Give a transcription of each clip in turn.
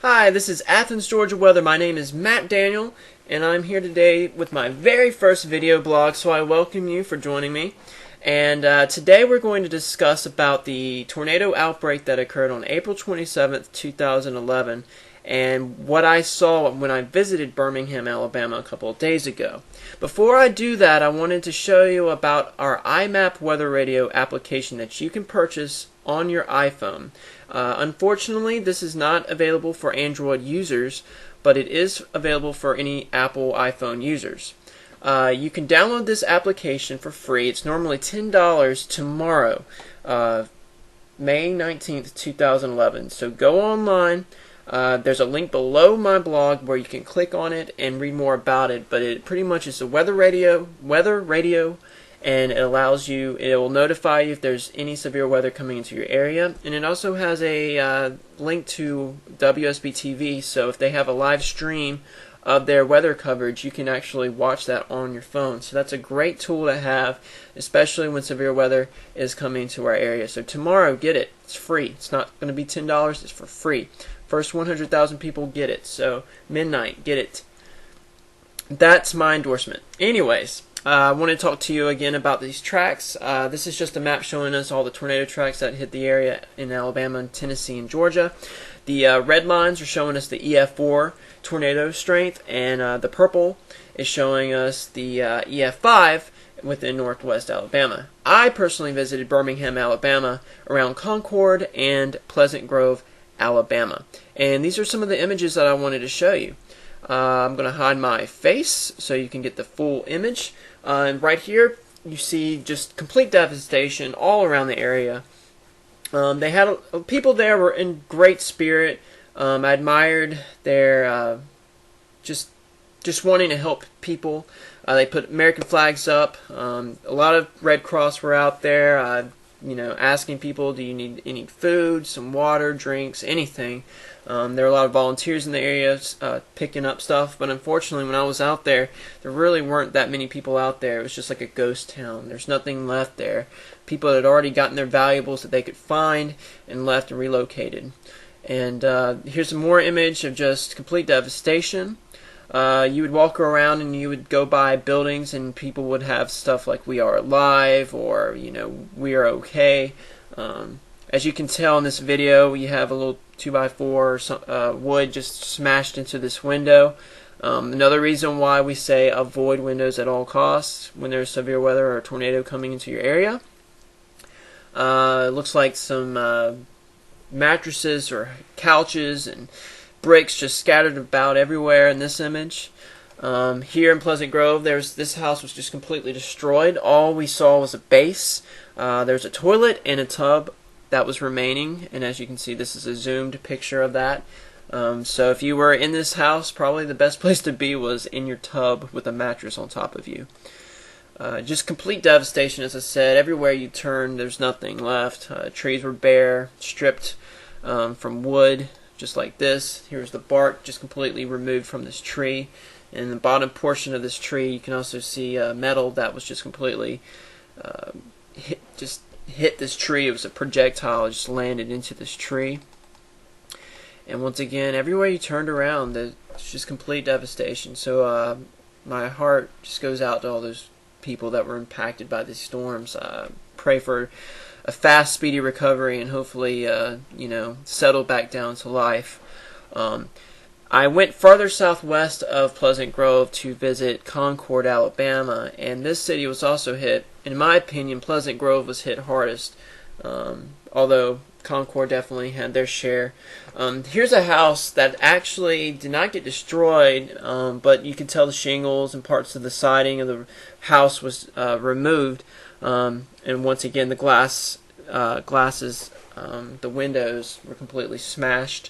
Hi, this is Athens, Georgia Weather. My name is Matt Daniel, and I'm here today with my very first video blog, so I welcome you for joining me. And today we're going to discuss about the tornado outbreak that occurred on April 27th, 2011, and what I saw when I visited Birmingham, Alabama a couple of days ago. Before I do that, I wanted to show you about our IMAP weather radio application that you can purchase on your iPhone. Unfortunately, this is not available for Android users, but it is available for any Apple iPhone users. You can download this application for free. It's normally $10 tomorrow, May 19th, 2011. So go online. There's a link below my blog where you can click on it and read more about it. But it pretty much is a weather radio, and it will notify you if there's any severe weather coming into your area. And it also has a link to WSB TV, so if they have a live stream of their weather coverage, you can actually watch that on your phone. So that's a great tool to have, especially when severe weather is coming to our area. So tomorrow, get it. It's free. It's not going to be $10. It's for free. First 100,000 people get it. So midnight, get it. That's my endorsement. Anyways, I want to talk to you again about these tracks. This is just a map showing us all the tornado tracks that hit the area in Alabama, and Tennessee, and Georgia. The red lines are showing us the EF4 tornado strength, and the purple is showing us the EF5 within northwest Alabama. I personally visited Birmingham, Alabama, around Concord and Pleasant Grove, Alabama. And these are some of the images that I wanted to show you. I'm going to hide my face so you can get the full image. And right here, you see just complete devastation all around the area. They had people there were in great spirit. I admired their just wanting to help people. They put American flags up. A lot of Red Cross were out there, asking people, do you need any food, some water, drinks, anything. There were a lot of volunteers in the area picking up stuff, but unfortunately when I was out there really weren't that many people out there. It was just like a ghost town. There's nothing left there. People had already gotten their valuables that they could find and left and relocated. And here's some more image of just complete devastation. You would walk around and you would go by buildings and people would have stuff like "We are alive" or "We are okay." As you can tell in this video, we have a little 2x4 wood just smashed into this window. Another reason why we say avoid windows at all costs when there's severe weather or a tornado coming into your area. It looks like some mattresses or couches and bricks just scattered about everywhere in this image. Here in Pleasant Grove, this house was just completely destroyed. All we saw was a base. There's a toilet and a tub that was remaining, and as you can see, this is a zoomed picture of that. So if you were in this house, probably the best place to be was in your tub with a mattress on top of you. Just complete devastation, as I said. Everywhere you turn, there's nothing left. Trees were bare, stripped from wood, just like this. Here's the bark just completely removed from this tree. In the bottom portion of this tree, you can also see metal that was just completely hit this tree. It was a projectile that just landed into this tree. And once again, everywhere you turned around, it's just complete devastation. So my heart just goes out to all those people that were impacted by these storms. Pray for a fast, speedy recovery and hopefully, settle back down to life. I went farther southwest of Pleasant Grove to visit Concord, Alabama, and this city was also hit. In my opinion, Pleasant Grove was hit hardest, although Concord definitely had their share. Here's a house that actually did not get destroyed, but you could tell the shingles and parts of the siding of the house was removed. And once again, the glasses, the windows were completely smashed.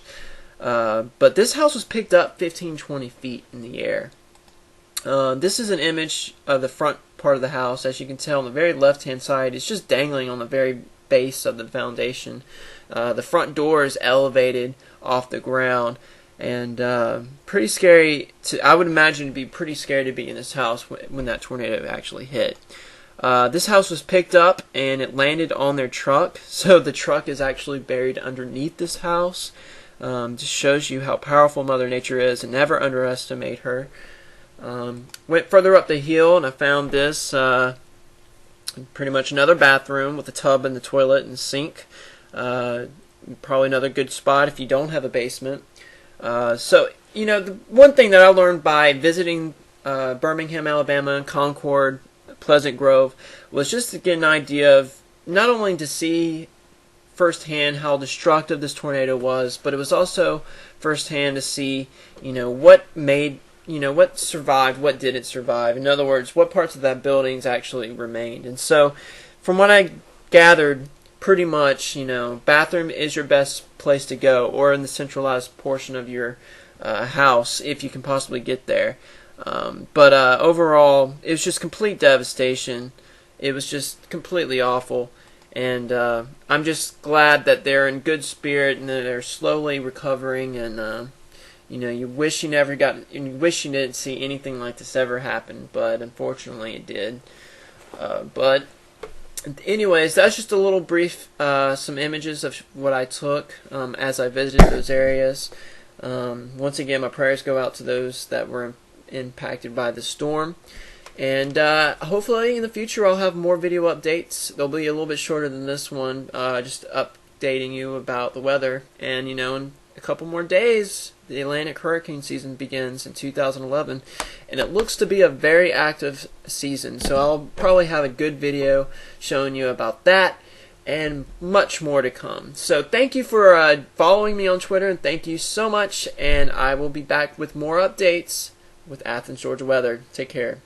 But this house was picked up 15-20 feet in the air. This is an image of the front part of the house. As you can tell on the very left-hand side, it's just dangling on the very base of the foundation. The front door is elevated off the ground, and pretty scary. I would imagine it'd be pretty scary to be in this house when that tornado actually hit. This house was picked up and it landed on their truck, so the truck is actually buried underneath this house. Just shows you how powerful Mother Nature is, and never underestimate her. Went further up the hill and I found this pretty much another bathroom with a tub and the toilet and sink. Probably another good spot if you don't have a basement. So, you know, the one thing that I learned by visiting Birmingham, Alabama, and Concord, Pleasant Grove, was just to get an idea of not only to see firsthand how destructive this tornado was, but it was also firsthand to see, you know, what survived, what didn't survive. In other words, what parts of that buildings actually remained. And so, from what I gathered, pretty much, you know, bathroom is your best place to go, or in the centralized portion of your house, if you can possibly get there. But overall, it was just complete devastation. It was just completely awful. And I'm just glad that they're in good spirit and that they're slowly recovering. And you know, you wish you didn't see anything like this ever happen, but unfortunately it did. But anyways, that's just a little brief, some images of what I took as I visited those areas. Once again, my prayers go out to those that were impacted by the storm. And hopefully in the future I'll have more video updates. They'll be a little bit shorter than this one, just updating you about the weather. And you know, in a couple more days, the Atlantic hurricane season begins in 2011, and it looks to be a very active season. So I'll probably have a good video showing you about that and much more to come. So thank you for following me on Twitter, and thank you so much, and I will be back with more updates with Athens, Georgia weather. Take care.